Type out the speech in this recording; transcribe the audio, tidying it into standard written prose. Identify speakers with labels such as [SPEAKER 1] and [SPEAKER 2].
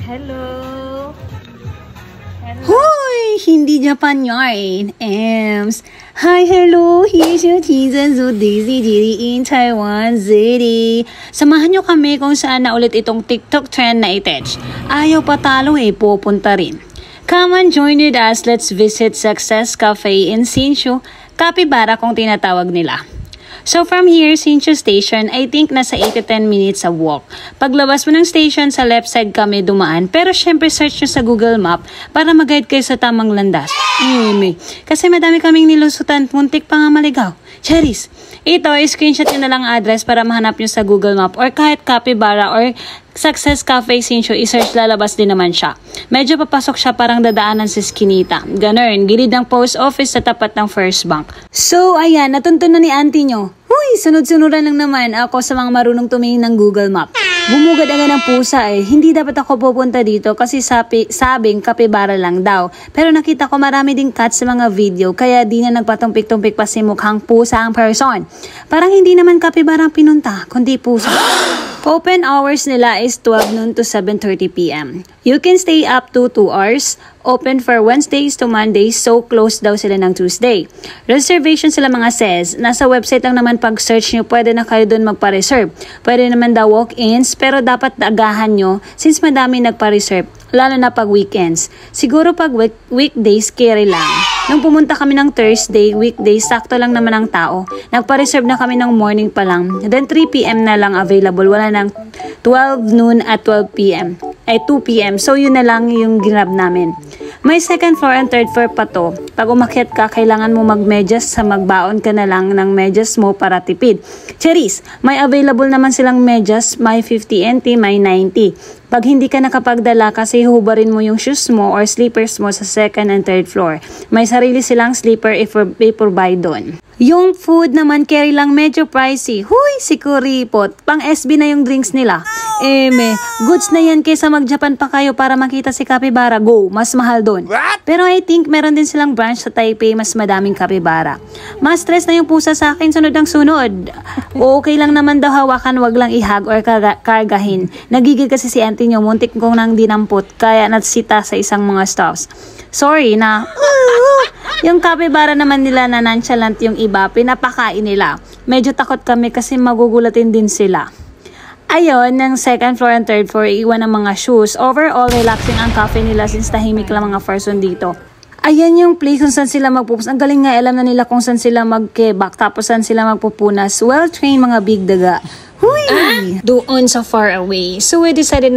[SPEAKER 1] Hello.
[SPEAKER 2] Hoy! Hindi Japan yarn. Ems. Hi, hello. Here's your teaser so Daisy Diddy in Taiwan City. Samahan nyo kami kung saan na ulit itong TikTok trend na itech. Ayaw patalo pupunta rin. Come on, join with us. Let's visit Success Cafe in Hsinchu, Capybara kung tinatawag nila. So from here, Hsinchu Station, I think nasa 8 to 10 minutes of walk. Paglabas mo ng station, sa left side kami dumaan. Pero syempre search nyo sa Google Map para mag-guide kayo sa tamang landas. Kasi madami kaming nilusutan, muntik pa nga maligaw. Cherries! Ito, screenshot nyo na lang address para mahanap nyo sa Google Map or kahit Capybara or Success Cafe Hsinchu, i-search lalabas din naman siya. Medyo papasok siya parang dadaanan sa Skinita. Ganun, gilid ng post office sa tapat ng First Bank. So, ayan, natuntun na ni auntie nyo. Huy, sunod-sunuran lang naman ako sa mga marunong tumingin ng Google Map. Bumugad agad ng pusa Hindi dapat ako pupunta dito kasi sabing Capybara lang daw. Pero nakita ko marami ding cats sa mga video kaya di na nagpatumpik-tumpik pa si mukhang pusa ang person. Parang hindi naman Capybara ang pinunta, kundi pusa. Open hours nila is 12 noon to 7:30 p.m. You can stay up to 2 hours. Open for Wednesdays to Mondays, so close daw sila ng Tuesday. Reservation sila mga says. Nasa website lang naman pag-search nyo, pwede na kayo doon magpa-reserve. Pwede naman daw walk-ins, pero dapat agahan nyo since madami nagpa-reserve, lalo na pag weekends. Siguro pag weekdays, carry lang. Nung pumunta kami ng Thursday, weekdays, sakto lang naman ang tao. Nagpa-reserve na kami ng morning pa lang. Then 3 p.m. na lang available. Wala nang 12 noon at 12 p.m. Ay 2 p.m. So yun na lang yung ginrab namin. May second floor and third floor pa to. Pag umakyat ka, kailangan mo magmedyas sa magbaon ka na lang ng medyas mo para tipid. Cherries, may available naman silang medyas, may 50 NT, may 90. Pag hindi ka nakapagdala kasi hubarin mo yung shoes mo or slippers mo sa second and third floor. May sarili silang slipper if provide doon. Yung food naman carry lang medyo pricey. Huy, si kuripot. Pang SB na yung drinks nila. Goods na yan kaysa mag-Japan pa kayo para makita si Capybara. Go, mas mahal doon. Pero I think meron din silang branch sa Taipei, mas madaming Capybara. Mas stress na yung pusa sa akin, sunod ang sunod. Okay lang naman daw hawakan, wag lang ihag or kargahin. Nagigil kasi si auntie nyo, muntik kong nang dinampot, kaya natsita sa isang mga stops. Sorry na. Yung Capybara naman nila na nonchalant yung iba, pinapakain nila. Medyo takot kami kasi magugulatin din sila. Ayun, ng second floor and third floor, iwan ng mga shoes. Overall, relaxing ang cafe nila since tahimik lang mga person dito. Ayan yung place kung saan sila magpupunas. Ang galing nga, alam na nila kung saan sila magkebak, tapos saan sila magpupunas. Well-trained mga big daga. Huy! Doon sa far away. So we decided na